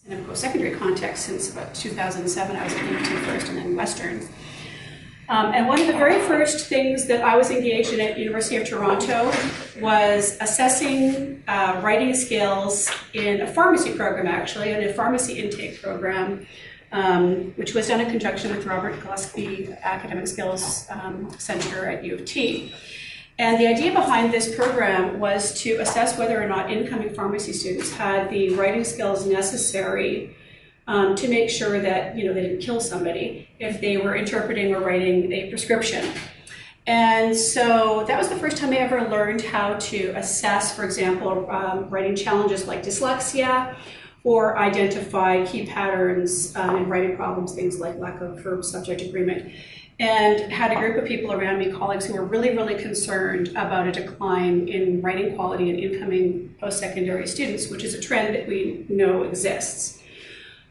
in a post-secondary context since about 2007. I was at UT first and then Western. And one of the very first things that I was engaged in at University of Toronto was assessing writing skills in a pharmacy program, actually, in a pharmacy intake program, which was done in conjunction with Robert Gillespie Academic Skills Center at U of T. And the idea behind this program was to assess whether or not incoming pharmacy students had the writing skills necessary to make sure that they didn't kill somebody if they were interpreting or writing a prescription. And so that was the first time I ever learned how to assess, for example, writing challenges like dyslexia, or identify key patterns in writing problems, things like lack of verb-subject agreement. And had a group of people around me, colleagues, who were really, really concerned about a decline in writing quality in incoming post-secondary students, which is a trend that we know exists.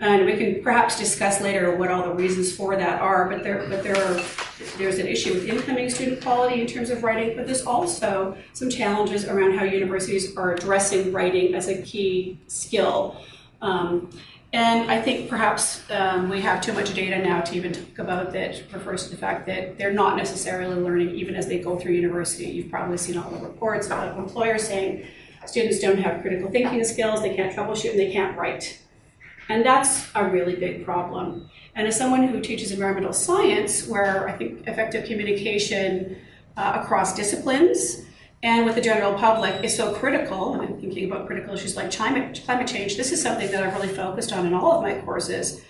And we can perhaps discuss later what all the reasons for that are, but there's an issue with incoming student quality in terms of writing, but there's also some challenges around how universities are addressing writing as a key skill. And I think perhaps we have too much data now to even talk about that refers to the fact that they're not necessarily learning even as they go through university. You've probably seen all the reports about employers saying students don't have critical thinking skills, they can't troubleshoot, and they can't write. And that's a really big problem. And as someone who teaches environmental science, where I think effective communication across disciplines and with the general public is so critical, and I'm thinking about critical issues like climate change, this is something that I've really focused on in all of my courses,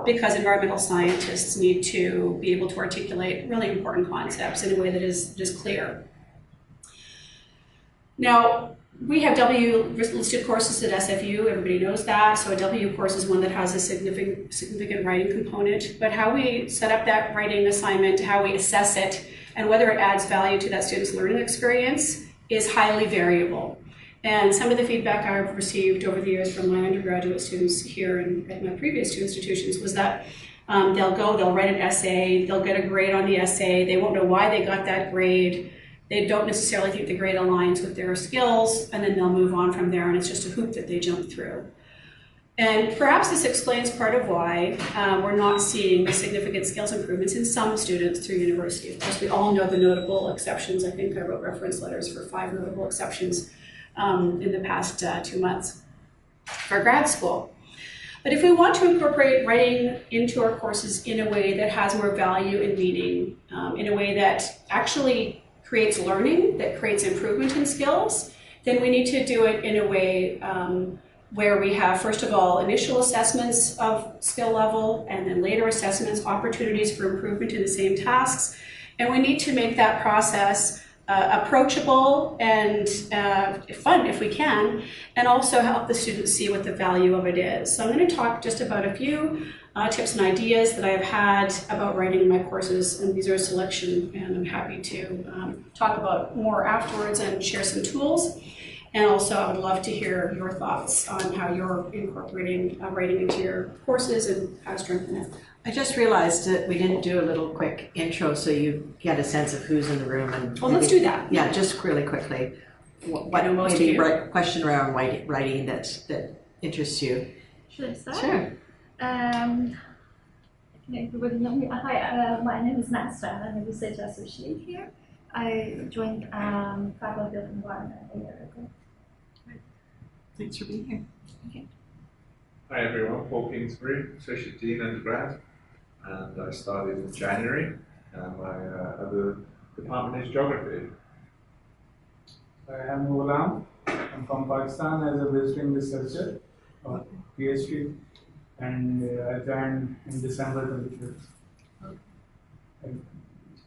because environmental scientists need to be able to articulate really important concepts in a way that is clear. Now, we have W-listed courses at SFU, everybody knows that, so a W course is one that has a significant writing component, but how we set up that writing assignment, how we assess it, and whether it adds value to that student's learning experience is highly variable. And some of the feedback I've received over the years from my undergraduate students here and at my previous two institutions was that they'll write an essay, they'll get a grade on the essay, they won't know why they got that grade, they don't necessarily think the grade aligns with their skills, and then they'll move on from there, and it's just a hoop that they jump through. And perhaps this explains part of why we're not seeing the significant skills improvements in some students through university. Of course, we all know the notable exceptions. I think I wrote reference letters for 5 notable exceptions in the past 2 months for grad school. But if we want to incorporate writing into our courses in a way that has more value and meaning, in a way that actually creates learning, that creates improvement in skills, then we need to do it in a way where we have, first of all, initial assessments of skill level, and then later assessments, opportunities for improvement in the same tasks. And we need to make that process approachable and fun if we can, and also help the students see what the value of it is. So I'm going to talk just about a few tips and ideas that I've had about writing in my courses, and these are a selection, and I'm happy to talk about more afterwards and share some tools. And also, I would love to hear your thoughts on how you're incorporating writing into your courses and how to strengthen it. I just realized that we didn't do a little quick intro so you get a sense of who's in the room. And well, let's do that. Yeah, just really quickly. What maybe question around writing that interests you? Should I start? Sure. Can everybody know me? Hi, my name is Nasta. I'm a research associate here. I joined Faculty of Environment a year ago. Thanks for being here. Okay. Hi everyone, Paul Kingsbury, Associate Dean undergrad, and I started in January, and my other department is Geography. I am Ghulam. I'm from Pakistan as a visiting researcher, PhD, and I joined in December 25th.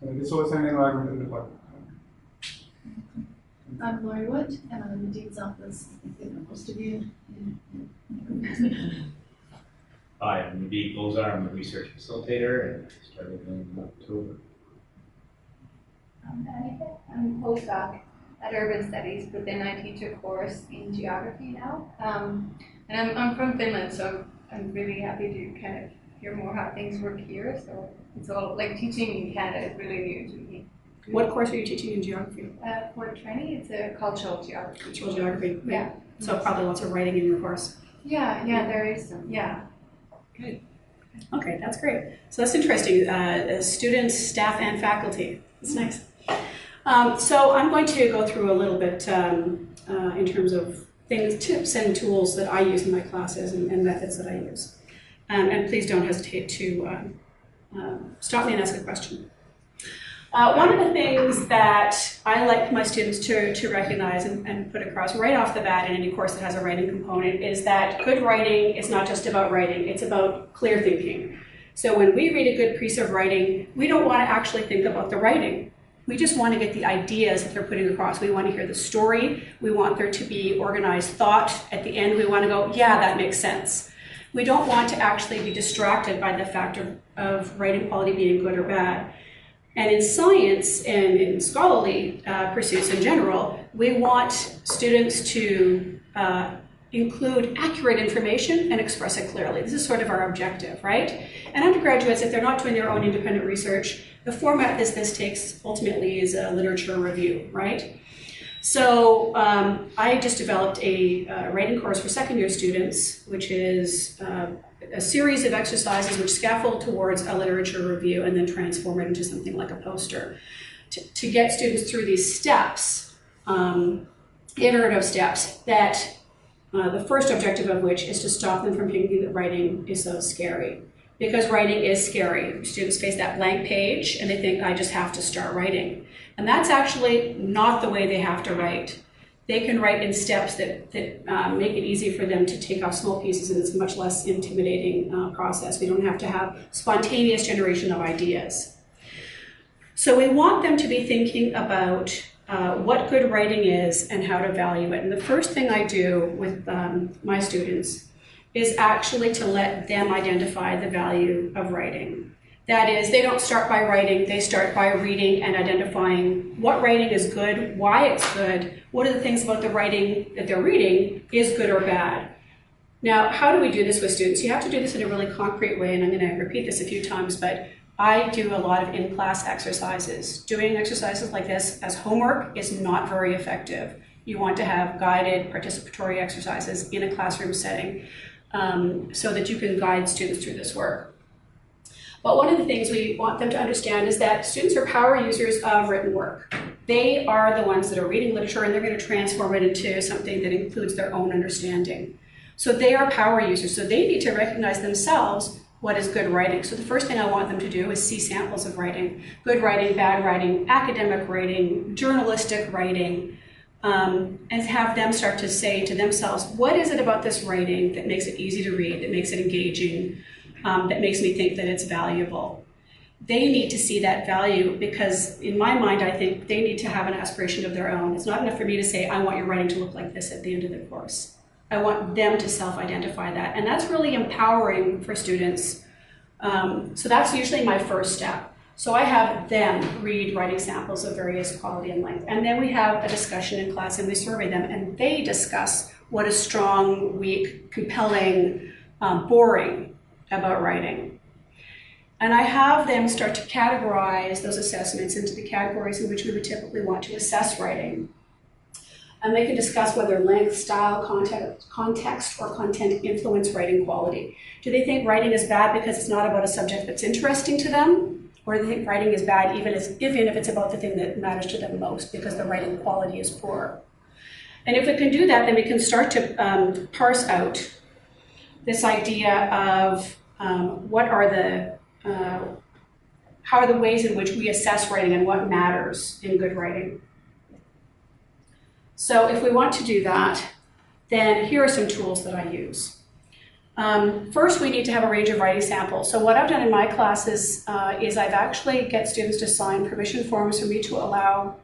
Resource and Environmental Department. I'm Laurie Wood, and I'm in the Dean's Office. I think most of you. Hi, I'm Naveed Gulzar. I'm a research facilitator, and I started in October. I'm a postdoc at Urban Studies, but then I teach a course in geography now. And I'm from Finland, so I'm really happy to kind of hear more how things work here. So it's all like teaching in Canada is really new to me. What course are you teaching in geography? For training, it's a cultural geography. Cultural geography. Yeah. So probably lots of writing in your course. Yeah, there is some, yeah. Okay, that's great. So that's interesting. Students, staff, and faculty. That's nice. So I'm going to go through a little bit in terms of things, tips, and tools that I use in my classes and methods that I use. And please don't hesitate to stop me and ask a question. One of the things that I like my students to recognize and put across right off the bat in any course that has a writing component is that good writing is not just about writing, it's about clear thinking. So when we read a good piece of writing, we don't want to actually think about the writing. We just want to get the ideas that they're putting across. We want to hear the story. We want there to be organized thought. At the end, we want to go, yeah, that makes sense. We don't want to actually be distracted by the fact of writing quality being good or bad. And in science and in scholarly pursuits in general, we want students to include accurate information and express it clearly. This is sort of our objective, right? And undergraduates, if they're not doing their own independent research, the format this takes ultimately is a literature review, right? So I just developed a writing course for second year students, which is a series of exercises which scaffold towards a literature review and then transform it into something like a poster. To get students through these steps, iterative steps, that the first objective of which is to stop them from thinking that writing is so scary. Because writing is scary. Students face that blank page and they think, I just have to start writing. And that's actually not the way they have to write. They can write in steps that make it easy for them to take off small pieces, and it's a much less intimidating process. We don't have to have spontaneous generation of ideas. So we want them to be thinking about what good writing is and how to value it. And the first thing I do with my students is actually to let them identify the value of writing. That is, they don't start by writing, they start by reading and identifying what writing is good, why it's good, what are the things about the writing that they're reading is good or bad. Now, how do we do this with students? You have to do this in a really concrete way, and I'm going to repeat this a few times, but I do a lot of in-class exercises. Doing exercises like this as homework is not very effective. You want to have guided participatory exercises in a classroom setting so that you can guide students through this work. But one of the things we want them to understand is that students are power users of written work. They are the ones that are reading literature and they're going to transform it into something that includes their own understanding. So they are power users, so they need to recognize themselves what is good writing. So the first thing I want them to do is see samples of writing. Good writing, bad writing, academic writing, journalistic writing, and have them start to say to themselves, what is it about this writing that makes it easy to read, that makes it engaging, that makes me think that it's valuable. They need to see that value because in my mind, I think they need to have an aspiration of their own. It's not enough for me to say, I want your writing to look like this at the end of the course. I want them to self-identify that. And that's really empowering for students. So that's usually my first step. So I have them read writing samples of various quality and length. And then we have a discussion in class and we survey them and they discuss what is strong, weak, compelling, boring about writing. And I have them start to categorize those assessments into the categories in which we would typically want to assess writing. And they can discuss whether length, style, context, or content influence writing quality. Do they think writing is bad because it's not about a subject that's interesting to them? Or do they think writing is bad even if it's about the thing that matters to them most because the writing quality is poor? And if we can do that, then we can start to parse out this idea of how are the ways in which we assess writing and what matters in good writing. So if we want to do that, then here are some tools that I use. First, we need to have a range of writing samples. So what I've done in my classes is I've actually get students to sign permission forms for me to allow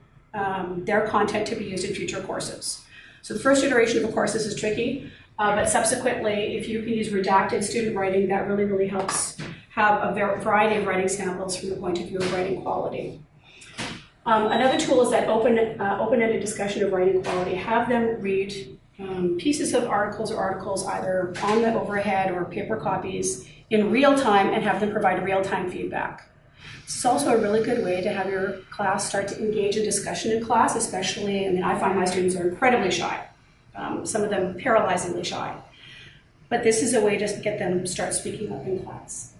their content to be used in future courses. So the first iteration of a course, this is tricky, but subsequently, if you can use redacted student writing, that really, really helps have a variety of writing samples from the point of view of writing quality. Another tool is that open-ended discussion of writing quality. Have them read pieces of articles either on the overhead or paper copies in real time and have them provide real-time feedback. This is also a really good way to have your class start to engage in discussion in class, especially, I find my students are incredibly shy. Some of them paralyzingly shy. but this is a way to get them to start speaking up in class.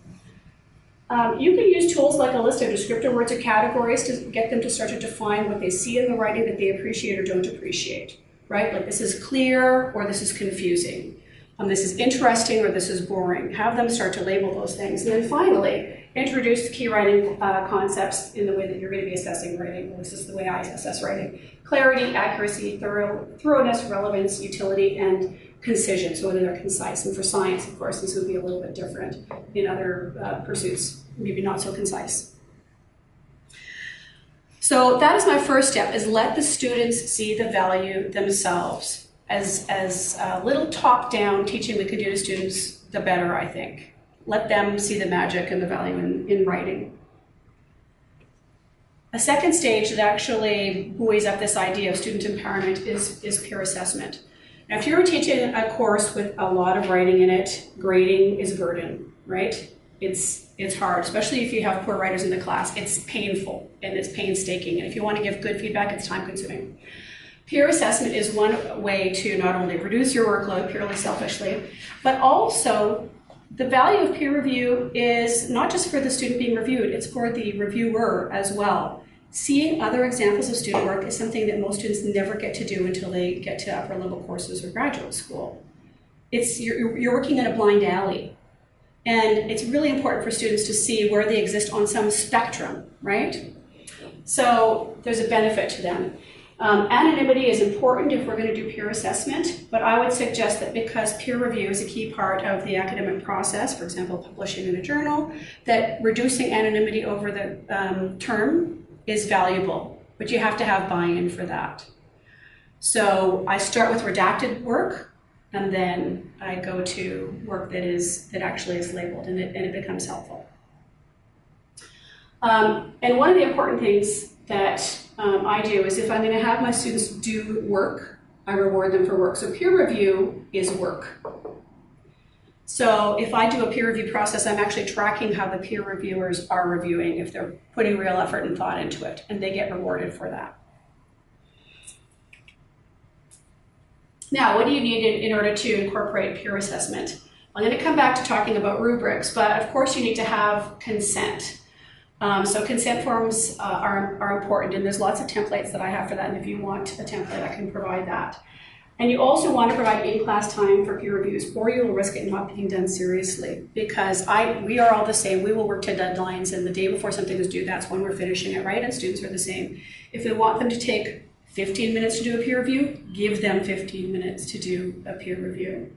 You can use tools like a list of descriptor words or categories to get them to start to define what they see in the writing that they appreciate or don't appreciate, right? Like this is clear or this is confusing. This is interesting or this is boring. Have them start to label those things. And then finally, introduce key writing concepts in the way that you're going to be assessing writing. This is the way I assess writing. Clarity, accuracy, thoroughness, relevance, utility, and concision, so whether they're concise. And for science, of course, this would be a little bit different. In other pursuits, maybe not so concise. So that is my first step, is let the students see the value themselves. As little top-down teaching we can do to students, the better, I think. Let them see the magic and the value in writing. A second stage that actually buoys up this idea of student empowerment is peer assessment. Now, if you're teaching a course with a lot of writing in it, grading is a burden, right? It's hard, especially if you have poor writers in the class. It's painful and it's painstaking. And if you want to give good feedback, it's time-consuming. Peer assessment is one way to not only reduce your workload purely selfishly, but also the value of peer review is not just for the student being reviewed, it's for the reviewer as well. Seeing other examples of student work is something that most students never get to do until they get to upper level courses or graduate school. You're working in a blind alley. And it's really important for students to see where they exist on some spectrum, right? So there's a benefit to them. Anonymity is important if we're going to do peer assessment, but I would suggest that because peer review is a key part of the academic process, for example, publishing in a journal, that reducing anonymity over the term is valuable, but you have to have buy-in for that. So I start with redacted work, and then I go to work that actually is labeled, and it becomes helpful. And one of the important things that I do is if I'm going to have my students do work, I reward them for work. So peer review is work. So if I do a peer review process, I'm actually tracking how the peer reviewers are reviewing, if they're putting real effort and thought into it, and they get rewarded for that. Now, what do you need in order to incorporate peer assessment? I'm going to come back to talking about rubrics, but of course you need to have consent. So consent forms are important, and there's lots of templates that I have for that, and if you want a template, I can provide that. And you also want to provide in-class time for peer reviews, or you will risk it not being done seriously, because we are all the same. We will work to deadlines, and the day before something is due, that's when we're finishing it, right? And students are the same. If we want them to take 15 minutes to do a peer review, give them 15 minutes to do a peer review.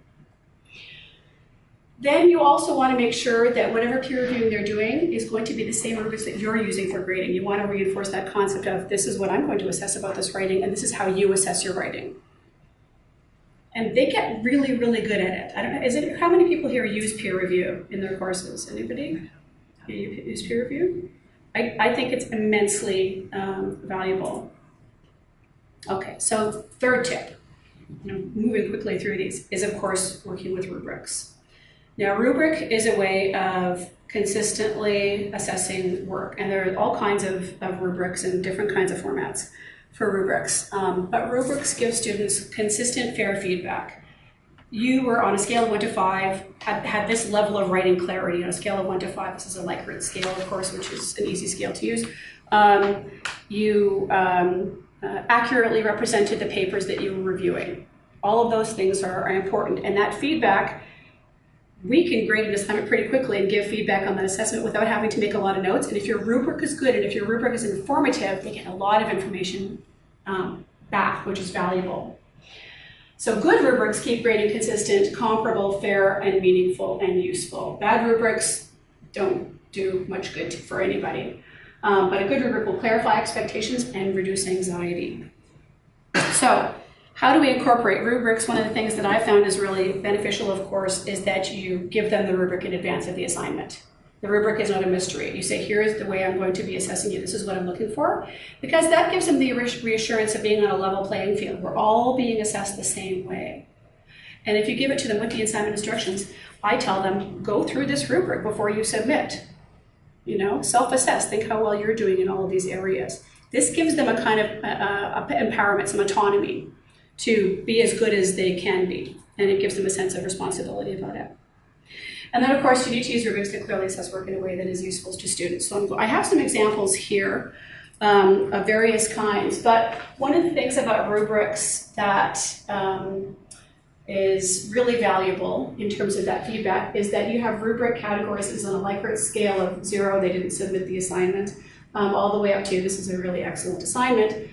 Then you also want to make sure that whatever peer reviewing they're doing is going to be the same rubrics that you're using for grading. You want to reinforce that concept of this is what I'm going to assess about this writing, and this is how you assess your writing. And they get really, really good at it. I don't know, how many people here use peer review in their courses? Anybody? You use peer review? I think it's immensely valuable. Okay, so third tip, moving quickly through these, is of course working with rubrics. Now, rubric is a way of consistently assessing work, and there are all kinds of rubrics and different kinds of formats for rubrics. But rubrics give students consistent, fair feedback. You were on a scale of 1 to 5, had this level of writing clarity. On a scale of 1 to 5, this is a Likert scale, of course, which is an easy scale to use. You accurately represented the papers that you were reviewing. All of those things are important, and that feedback, we can grade an assignment pretty quickly and give feedback on that assessment without having to make a lot of notes. And if your rubric is good and if your rubric is informative, they get a lot of information back, which is valuable. So good rubrics keep grading consistent, comparable, fair, and meaningful, and useful. Bad rubrics don't do much good for anybody. But a good rubric will clarify expectations and reduce anxiety. So, how do we incorporate rubrics? One of the things that I found is really beneficial, of course, is that you give them the rubric in advance of the assignment. The rubric is not a mystery. You say, here's the way I'm going to be assessing you. This is what I'm looking for. Because that gives them the reassurance of being on a level playing field. We're all being assessed the same way. And if you give it to them with the assignment instructions, I tell them, go through this rubric before you submit. Self-assess. Think how well you're doing in all of these areas. This gives them a kind of empowerment, some autonomy, to be as good as they can be. and it gives them a sense of responsibility about it. And then, of course, you need to use rubrics that clearly assess work in a way that is useful to students. So I have some examples here of various kinds, but one of the things about rubrics that is really valuable in terms of that feedback is that you have rubric categories. This is on a Likert scale of 0, they didn't submit the assignment, all the way up to this is a really excellent assignment.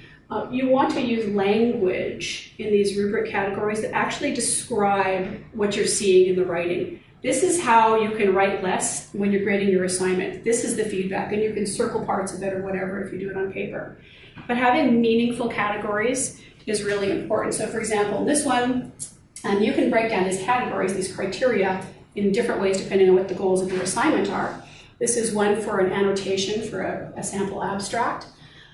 You want to use language in these rubric categories that actually describe what you're seeing in the writing. This is how you can write less when you're grading your assignment. This is the feedback, and you can circle parts of it or whatever if you do it on paper. But having meaningful categories is really important. So for example, this one, you can break down these categories, these criteria, in different ways depending on what the goals of your assignment are. This is one for an annotation for a sample abstract.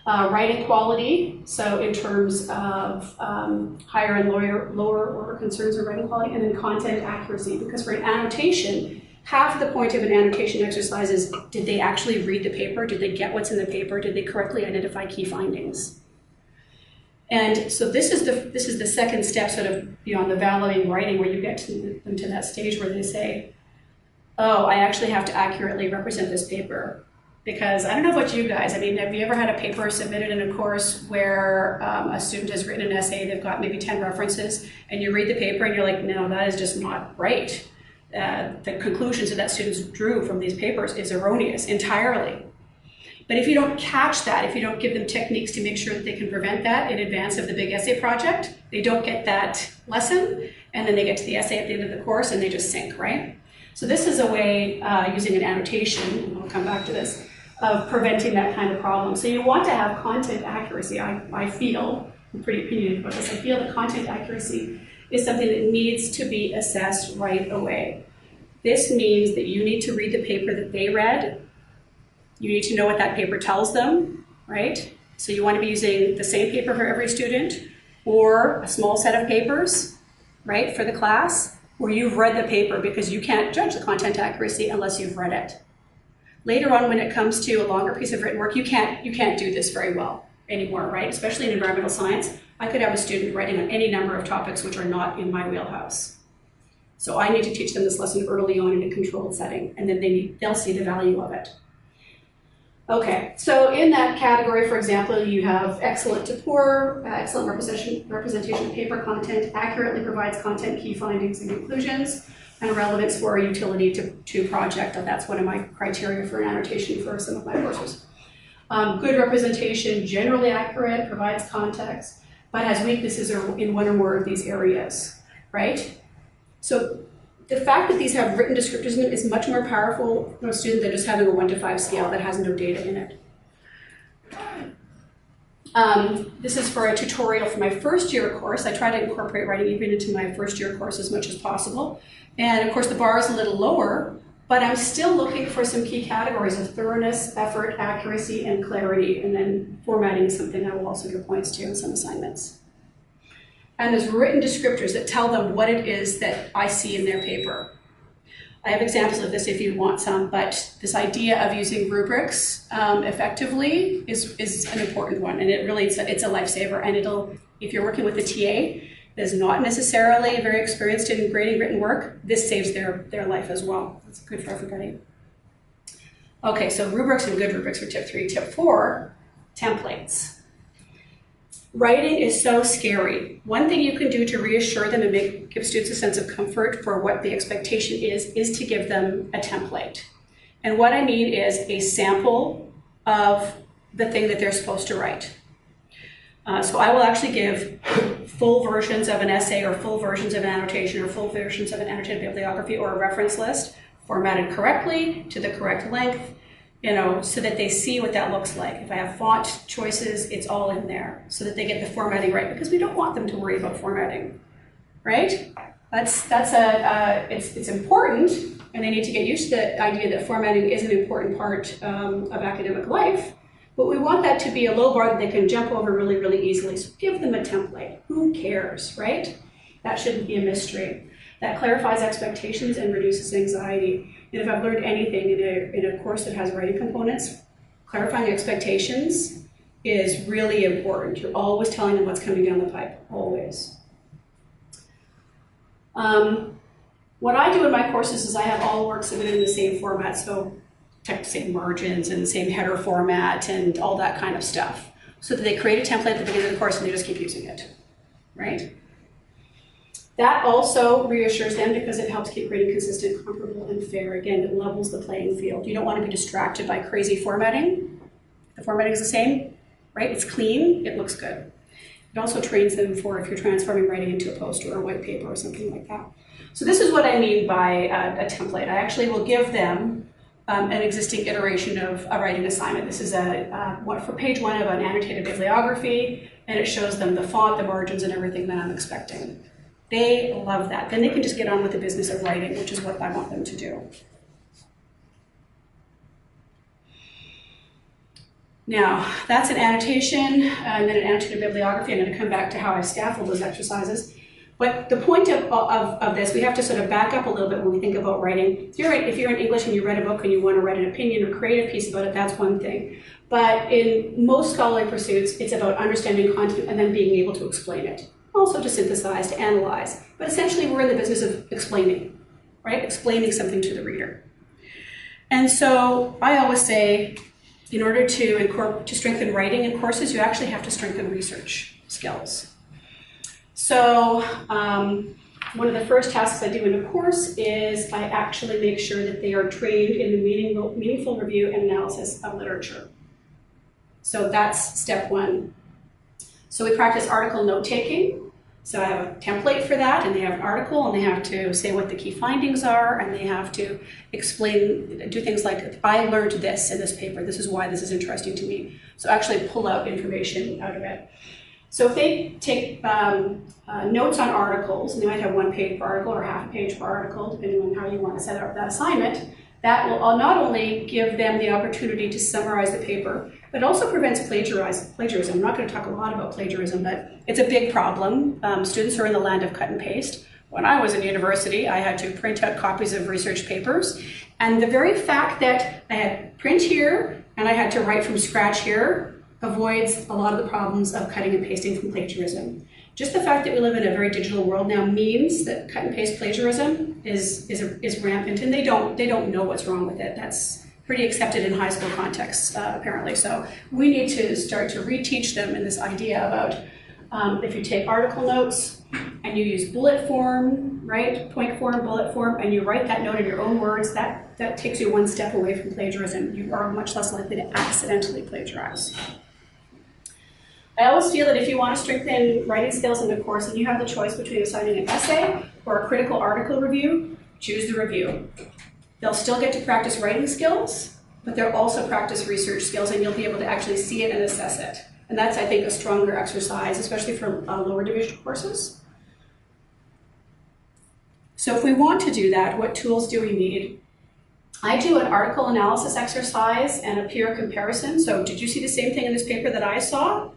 Writing quality, so in terms of higher and lower order concerns of writing quality, and then content accuracy, because for an annotation, half the point of an annotation exercise is, did they actually read the paper? Did they get what's in the paper? Did they correctly identify key findings? And so this is the second step, sort of beyond the validating writing, where you get them to that stage where they say, oh, I actually have to accurately represent this paper. Because I don't know about you guys, I mean, have you ever had a paper submitted in a course where a student has written an essay, they've got maybe 10 references, and you read the paper and you're like, no, that is just not right. The conclusions that students drew from these papers is erroneous entirely. But if you don't catch that, if you don't give them techniques to make sure that they can prevent that in advance of the big essay project, they don't get that lesson, and then they get to the essay at the end of the course and they just sink, right? So this is a way, using an annotation, and I'll come back to this, of preventing that kind of problem. So you want to have content accuracy. I feel, I'm pretty opinionated about this, I feel that content accuracy is something that needs to be assessed right away. This means that you need to read the paper that they read. You need to know what that paper tells them, right? So you want to be using the same paper for every student, or a small set of papers, right, for the class, where you've read the paper, because you can't judge the content accuracy unless you've read it. Later on, when it comes to a longer piece of written work, you can't do this very well anymore, right? Especially in environmental science. I could have a student writing on any number of topics which are not in my wheelhouse. So I need to teach them this lesson early on in a controlled setting, and then they'll see the value of it. Okay, so in that category, for example, you have excellent to poor, excellent representation of paper content, accurately provides content, key findings and conclusions, and relevance for utility to project. And that's one of my criteria for an annotation for some of my courses. Good representation, generally accurate, provides context, but has weaknesses in one or more of these areas, right? So the fact that these have written descriptors in it is much more powerful for a student than just having a 1 to 5 scale that has no data in it. This is for a tutorial for my first year course. I try to incorporate writing even into my first year course as much as possible. And of course the bar is a little lower, but I'm still looking for some key categories of thoroughness, effort, accuracy, and clarity, and then formatting is something I will also give points to in some assignments. And there's written descriptors that tell them what it is that I see in their paper. I have examples of this if you want some, but this idea of using rubrics effectively is an important one, and it's a lifesaver. And if you're working with a TA that is not necessarily very experienced in grading written work, this saves their life as well. That's good for everybody. Okay, so rubrics and good rubrics are tip 3. Tip 4, templates. Writing is so scary. One thing you can do to reassure them and give students a sense of comfort for what the expectation is to give them a template. And what I mean is a sample of the thing that they're supposed to write. So I will actually give full versions of an essay, or full versions of an annotation, or full versions of an annotated bibliography or a reference list, formatted correctly to the correct length, so that they see what that looks like. If I have font choices, it's all in there so that they get the formatting right, because we don't want them to worry about formatting, right? It's important, and they need to get used to the idea that formatting is an important part of academic life, but we want that to be a low bar that they can jump over really, really easily. So give them a template. Who cares, right? That shouldn't be a mystery. That clarifies expectations and reduces anxiety. And if I've learned anything in a course that has writing components, clarifying expectations is really important. You're always telling them what's coming down the pipe, always. What I do in my courses is I have all the work submitted in the same format, so same margins and the same header format and all that kind of stuff, so that they create a template at the beginning of the course and they just keep using it, right? That also reassures them because it helps keep grading consistent, comparable, and fair. Again, it levels the playing field. You don't want to be distracted by crazy formatting. The formatting is the same, right? It's clean, it looks good. It also trains them for if you're transforming writing into a poster or a white paper or something like that. So this is what I mean by a template. I actually will give them an existing iteration of a writing assignment. This is for page 1 of an annotated bibliography, and it shows them the font, the margins, and everything that I'm expecting. They love that. Then they can just get on with the business of writing, which is what I want them to do. Now, that's an annotation, and then an annotated bibliography. I'm going to come back to how I scaffold those exercises. But the point of this, we have to sort of back up a little bit when we think about writing. If you're in English and you read a book and you want to write an opinion or creative piece about it, that's one thing. But in most scholarly pursuits, it's about understanding content and then being able to explain it. Also to synthesize, to analyze. But essentially, we're in the business of explaining, right? Explaining something to the reader. And so I always say, in order to strengthen writing in courses, you actually have to strengthen research skills. So one of the first tasks I do in a course is I actually make sure that they are trained in the meaningful review and analysis of literature. So that's step 1. So we practice article note-taking. So I have a template for that, and they have an article, and they have to say what the key findings are, and they have to explain, do things like, I learned this in this paper, this is why this is interesting to me. So actually pull out information out of it. So if they take notes on articles, and they might have 1 page per article or half a page per article, depending on how you want to set up that assignment, that will not only give them the opportunity to summarize the paper, but it also prevents plagiarism. I'm not going to talk a lot about plagiarism, but it's a big problem. Students are in the land of cut and paste. When I was in university, I had to print out copies of research papers, and the very fact that I had print here and I had to write from scratch here avoids a lot of the problems of cutting and pasting from plagiarism. Just the fact that we live in a very digital world now means that cut and paste plagiarism is rampant, and they don't know what's wrong with it. That's pretty accepted in high school contexts, apparently. So we need to start to reteach them in this idea about if you take article notes and you use bullet form, right, point form, bullet form, and you write that note in your own words, that takes you 1 step away from plagiarism. You are much less likely to accidentally plagiarize. I always feel that if you want to strengthen writing skills in the course and you have the choice between assigning an essay or a critical article review, choose the review. They'll still get to practice writing skills, but they'll also practice research skills, and you'll be able to actually see it and assess it. And that's, I think, a stronger exercise, especially for lower division courses. So if we want to do that, what tools do we need? I do an article analysis exercise and a peer comparison. So did you see the same thing in this paper that I saw?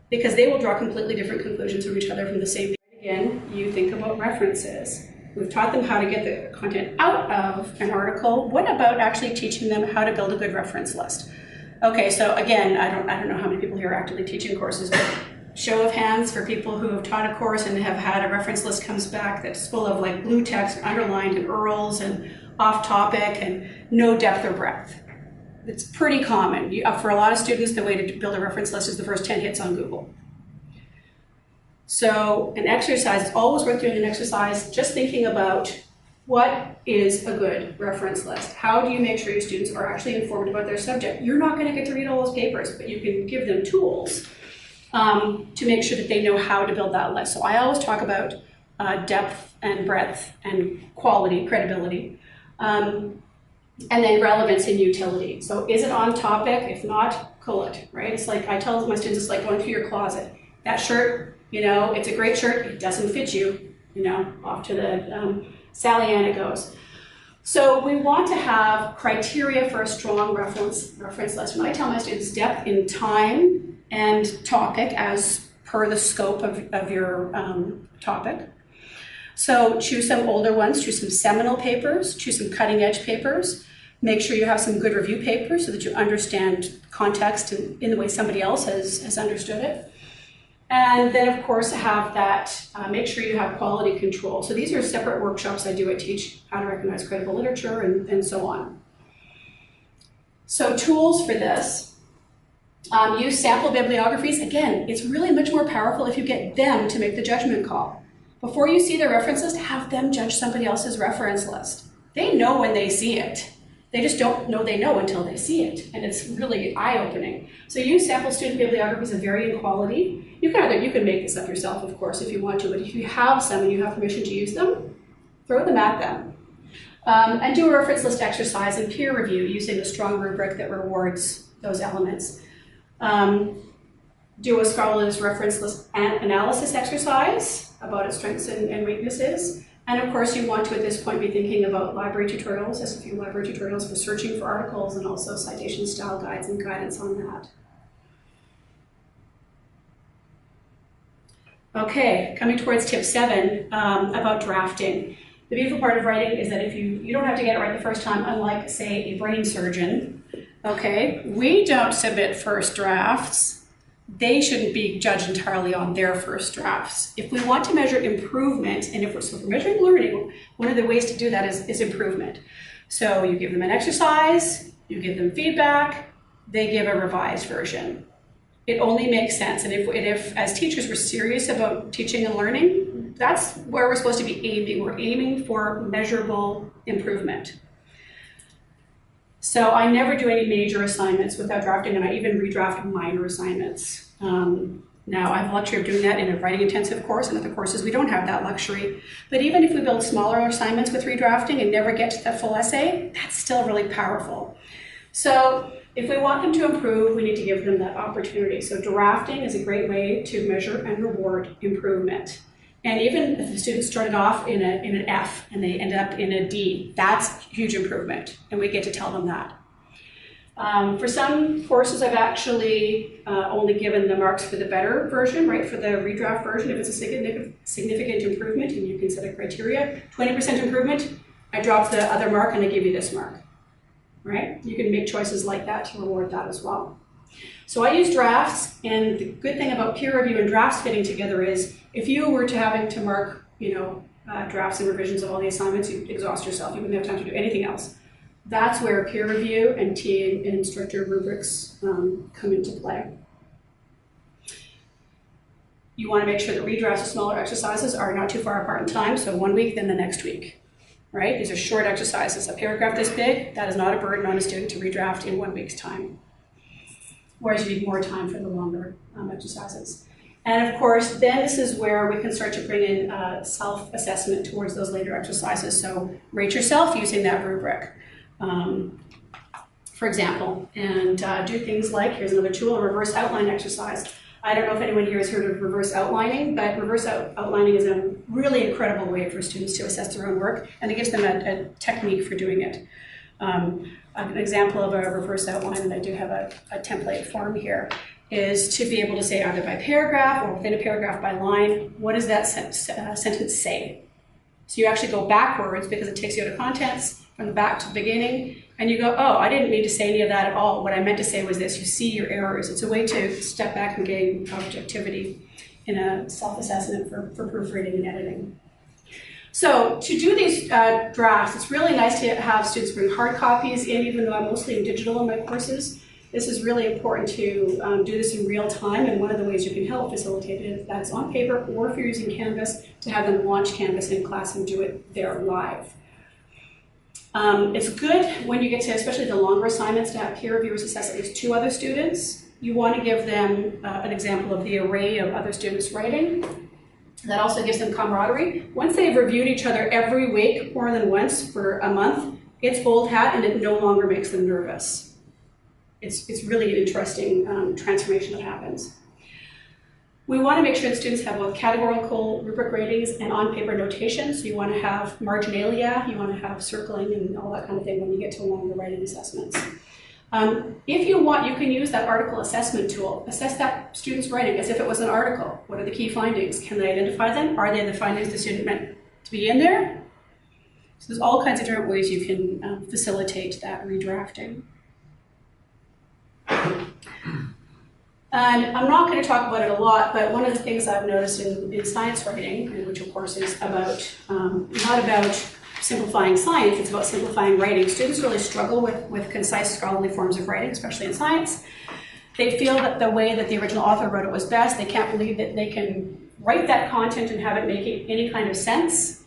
Because they will draw completely different conclusions from each other from the same. Again, you think about references. We've taught them how to get the content out of an article. What about actually teaching them how to build a good reference list? Okay, so again, I don't know how many people here are actively teaching courses, but show of hands for people who have taught a course and have had a reference list comes back that's full of like blue text, underlined, and URLs, and off topic, and no depth or breadth. It's pretty common. For a lot of students, the way to build a reference list is the first 10 hits on Google. So an exercise, it's always worth doing an exercise, just thinking about what is a good reference list. How do you make sure your students are actually informed about their subject? You're not going to get to read all those papers, but you can give them tools to make sure that they know how to build that list. So I always talk about depth and breadth and quality, credibility. And then relevance and utility. So is it on topic? If not, cull it, right? It's like I tell my students, it's like going through your closet. That shirt, it's a great shirt, it doesn't fit you, off to the Sally Ann it goes. So we want to have criteria for a strong reference list. When I tell my students depth in time and topic as per the scope of your topic. So choose some older ones, choose some seminal papers, choose some cutting edge papers. Make sure you have some good review papers so that you understand context in the way somebody else has understood it. And then, of course, have that, make sure you have quality control. So these are separate workshops I do. I teach how to recognize credible literature and so on. So tools for this, use sample bibliographies. Again, it's really much more powerful if you get them to make the judgment call. Before you see their reference list, have them judge somebody else's reference list. They know when they see it. They just don't know they know until they see it, and it's really eye-opening. So use sample student bibliographies of varying quality. You can make this up yourself, of course, if you want to, but if you have some and you have permission to use them, throw them at them. And do a reference list exercise and peer review using a strong rubric that rewards those elements. Do a scholarly's reference list analysis exercise about its strengths and weaknesses. And of course, you want to, at this point, be thinking about library tutorials, as a few library tutorials for searching for articles, and also citation style guides and guidance on that. Okay, coming towards tip 7 about drafting. The beautiful part of writing is that if you don't have to get it right the first time, unlike, say, a brain surgeon. Okay, we don't submit first drafts. They shouldn't be judged entirely on their first drafts. If we want to measure improvement, and if we're measuring learning, one of the ways to do that is improvement. So you give them an exercise, you give them feedback, they give a revised version. It only makes sense. And if as teachers we're serious about teaching and learning, that's where we're supposed to be aiming. We're aiming for measurable improvement. So I never do any major assignments without drafting, and I even redraft minor assignments. Now, I have the luxury of doing that in a writing intensive course, and other courses we don't have that luxury. But even if we build smaller assignments with redrafting and never get to the full essay, that's still really powerful. So if we want them to improve, we need to give them that opportunity. So drafting is a great way to measure and reward improvement. And even if the student started off in an F and they ended up in a D, that's huge improvement, and we get to tell them that. For some courses, I've actually only given the marks for the better version, right, for the redraft version. If it's a significant improvement, and you can set a criteria, 20% improvement, I drop the other mark and I give you this mark, right? You can make choices like that to reward that as well. So I use drafts, and the good thing about peer review and drafts fitting together is if you were to having to mark, drafts and revisions of all the assignments, you'd exhaust yourself. You wouldn't have time to do anything else. That's where peer review and TA and instructor rubrics come into play. You want to make sure that redrafts of smaller exercises are not too far apart in time, so 1 week, then the next week, right? These are short exercises. A paragraph this big, that is not a burden on a student to redraft in 1 week's time. Whereas you need more time for the longer exercises. And of course, then this is where we can start to bring in self-assessment towards those later exercises. So rate yourself using that rubric, for example, and do things like, here's another tool, a reverse outline exercise. I don't know if anyone here has heard of reverse outlining, but reverse outlining is a really incredible way for students to assess their own work, and it gives them a technique for doing it. An example of a reverse outline, and I do have a template form here, is to be able to say either by paragraph or within a paragraph by line, what does that sentence say? So you actually go backwards because it takes you out of contents from the back to the beginning, and you go, oh, I didn't mean to say any of that at all. What I meant to say was this. You see your errors. It's a way to step back and gain objectivity in a self-assessment for proofreading and editing. So to do these drafts, it's really nice to have students bring hard copies in, even though I'm mostly in digital in my courses. This is really important to do this in real time, and one of the ways you can help facilitate it is that it's on paper, or if you're using Canvas, to have them launch Canvas in class and do it there live. It's good when you get to, especially the longer assignments, to have peer reviewers assess at least 2 other students. You want to give them an example of the array of other students writing. That also gives them camaraderie. Once they've reviewed each other every week, more than once for a month, it's old hat and it no longer makes them nervous. It's really an interesting transformation that happens. We want to make sure that students have both categorical rubric ratings and on-paper notation. So you want to have marginalia, you want to have circling and all that kind of thing when you get to longer writing assessments. If you want, you can use that article assessment tool. Assess that student's writing as if it was an article. What are the key findings? Can they identify them? Are they the findings the student meant to be in there? So there's all kinds of different ways you can facilitate that redrafting. And I'm not going to talk about it a lot, but one of the things I've noticed in science writing, which of course is about, not about simplifying science, it's about simplifying writing. Students really struggle with concise scholarly forms of writing, especially in science. They feel that the way that the original author wrote it was best. They can't believe that they can write that content and have it make any kind of sense.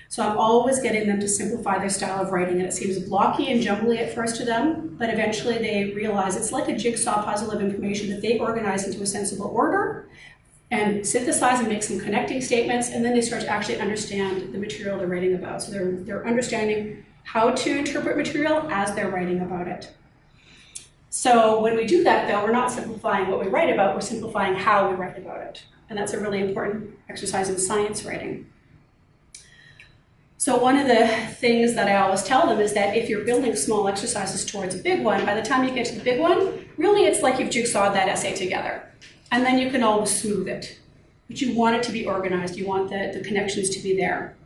So I'm always getting them to simplify their style of writing, and it seems blocky and jumbly at first to them, but eventually they realize it's like a jigsaw puzzle of information that they organize into a sensible order and synthesize and make some connecting statements, and then they start to actually understand the material they're writing about. So they're understanding how to interpret material as they're writing about it. So when we do that, though, we're not simplifying what we write about, we're simplifying how we write about it. And that's a really important exercise in science writing. So one of the things that I always tell them is that if you're building small exercises towards a big one, by the time you get to the big one, really it's like you've jigsawed that essay together. And then you can always smooth it. But you want it to be organized. You want the connections to be there.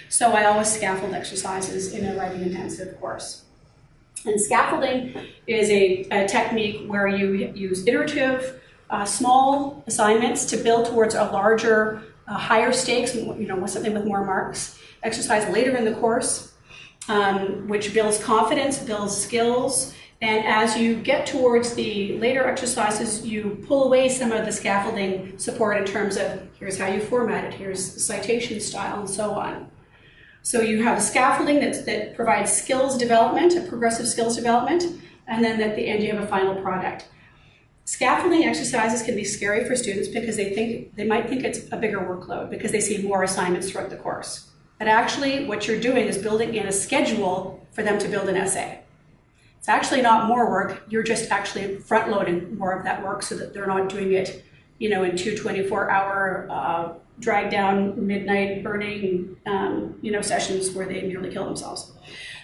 So I always scaffold exercises in a writing intensive course. And scaffolding is a technique where you use iterative, small assignments to build towards a larger, higher stakes, something with more marks. Exercise later in the course, which builds confidence, builds skills, and as you get towards the later exercises, you pull away some of the scaffolding support in terms of here's how you format it, here's the citation style, and so on. So you have scaffolding that provides skills development, a progressive skills development, and then at the end you have a final product. Scaffolding exercises can be scary for students because they might think it's a bigger workload because they see more assignments throughout the course. But actually, what you're doing is building in a schedule for them to build an essay. It's actually not more work, you're just actually front-loading more of that work so that they're not doing it, in 2 24-hour drag down midnight burning, sessions where they nearly kill themselves.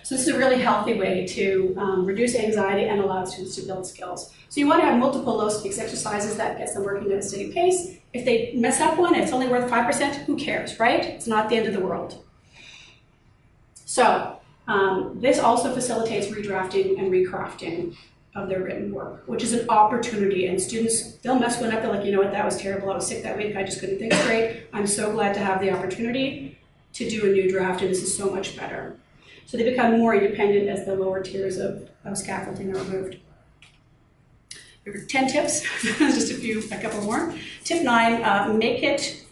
So this is a really healthy way to reduce anxiety and allow students to build skills. So you want to have multiple low-stakes exercises that gets them working at a steady pace. If they mess up one, it's only worth 5%, who cares, right? It's not the end of the world. So this also facilitates redrafting and recrafting of their written work, which is an opportunity. And students, they'll mess one up, they're like, you know what, that was terrible, I was sick that week, I just couldn't think straight. I'm so glad to have the opportunity to do a new draft, and this is so much better. So they become more independent as the lower tiers of scaffolding are removed. There are 10 tips, just a couple more. Tip 9, make it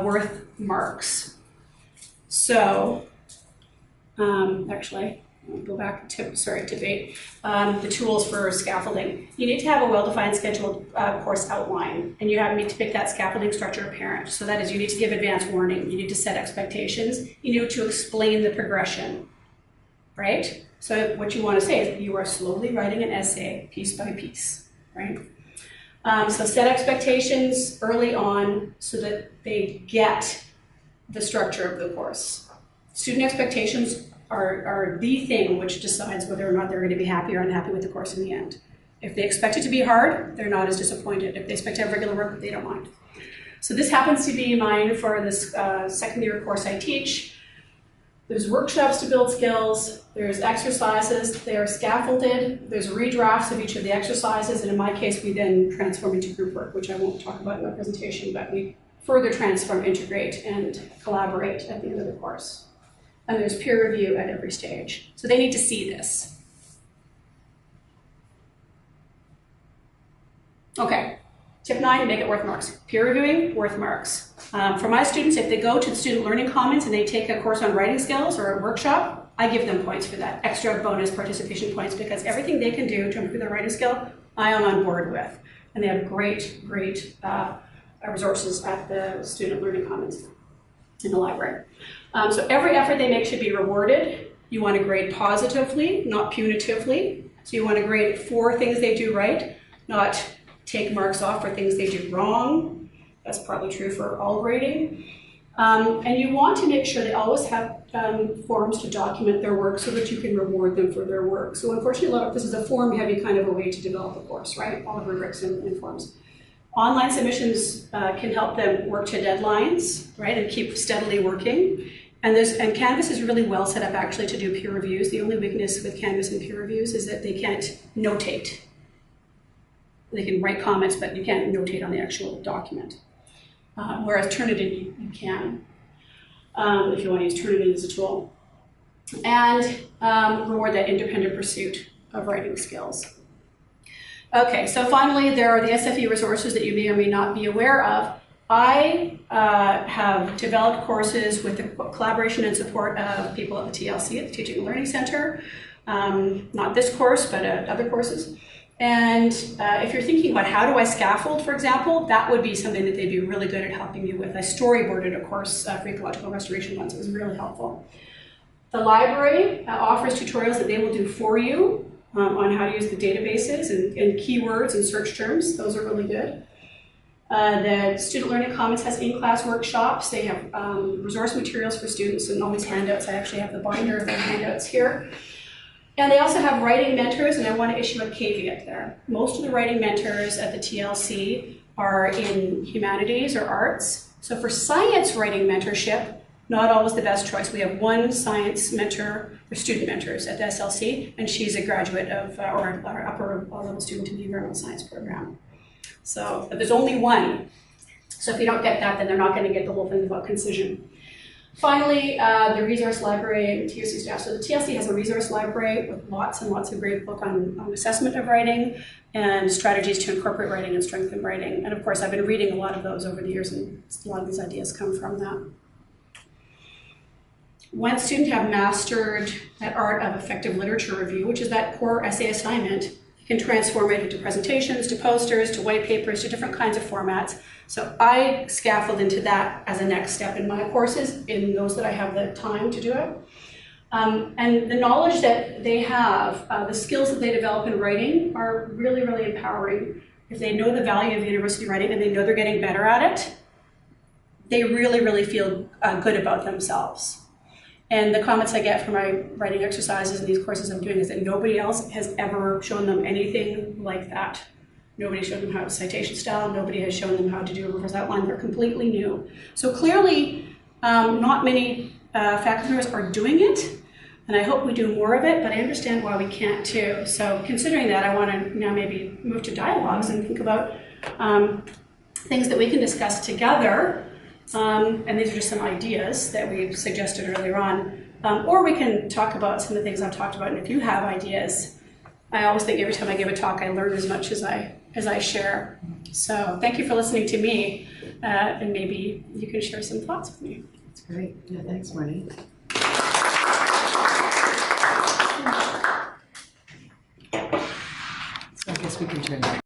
worth marks. So, actually, I'll go back to tip 8. The tools for scaffolding. You need to have a well-defined scheduled course outline, and you need to make that scaffolding structure apparent. So that is, you need to give advance warning, you need to set expectations, you need to explain the progression, right? So what you want to say is that you are slowly writing an essay piece by piece. Right? So set expectations early on so that they get the structure of the course. Student expectations are the thing which decides whether or not they're going to be happy or unhappy with the course in the end. If they expect it to be hard, they're not as disappointed. If they expect to have regular work, they don't mind. So this happens to be mine for this second year course I teach. There's workshops to build skills, there's exercises, they are scaffolded, there's redrafts of each of the exercises, and in my case we then transform into group work, which I won't talk about in my presentation, but we further transform, integrate, and collaborate at the end of the course. And there's peer review at every stage. So they need to see this. Okay, tip 9, make it worth marks. Peer reviewing, worth marks. For my students, if they go to the Student Learning Commons and they take a course on writing skills or a workshop, I give them points for that, extra bonus participation points, because everything they can do to improve their writing skill, I am on board with. And they have great resources at the Student Learning Commons in the library. So every effort they make should be rewarded. You want to grade positively, not punitively. So you want to grade for things they do right, not take marks off for things they do wrong. That's probably true for all grading. And you want to make sure they always have forms to document their work so that you can reward them for their work. So unfortunately, this is a form-heavy kind of a way to develop a course, right? All the rubrics and forms. Online submissions can help them work to deadlines, right, and keep steadily working. And Canvas is really well set up actually to do peer reviews. The only weakness with Canvas and peer reviews is that they can't notate. they can write comments, but you can't notate on the actual document. Whereas Turnitin, you can, if you want to use Turnitin as a tool. And reward that independent pursuit of writing skills. Okay, so finally, there are the SFE resources that you may or may not be aware of. I have developed courses with the collaboration and support of people at the TLC, at the Teaching and Learning Center. Not this course, but other courses. And if you're thinking about how do I scaffold, for example, that would be something that they'd be really good at helping you with. I storyboarded a course for ecological restoration once. It was really helpful. The library offers tutorials that they will do for you on how to use the databases and keywords and search terms. Those are really good. The Student Learning Commons has in-class workshops. They have resource materials for students and all these handouts. I actually have the binder of the handouts here. And they also have writing mentors, and I want to issue a caveat there. Most of the writing mentors at the TLC are in humanities or arts. So for science writing mentorship, not always the best choice. We have one science mentor, or student mentors at the SLC, and she's a graduate of, or our upper level student in the environmental science program. So, but there's only one. So if you don't get that, then they're not going to get the whole thing about concision. Finally, the resource library and TLC staff. So the TLC has a resource library with lots and lots of great books on assessment of writing and strategies to incorporate writing and strengthen writing. And of course, I've been reading a lot of those over the years, and a lot of these ideas come from that. Once students have mastered that art of effective literature review, which is that core essay assignment, you can transform it into presentations, to posters, to white papers, to different kinds of formats. So I scaffold into that as a next step in my courses, in those that I have the time to do it. And the knowledge that they have, the skills that they develop in writing are really, really empowering. If they know the value of university writing and they know they're getting better at it, they really, really feel good about themselves. And the comments I get from my writing exercises and these courses I'm doing is that nobody else has ever shown them anything like that. Nobody showed them how to citation style. Nobody has shown them how to do a reverse outline. They're completely new. So clearly, not many faculty members are doing it, and I hope we do more of it, but I understand why we can't too. So considering that, I want to now maybe move to dialogues and think about things that we can discuss together. And these are just some ideas that we've suggested earlier on. Or we can talk about some of the things I've talked about, and if you have ideas, I always think every time I give a talk, I learn as much as I share. So thank you for listening to me, and maybe you can share some thoughts with me. That's great. Yeah, thanks, Marnie. So I guess we can turn that.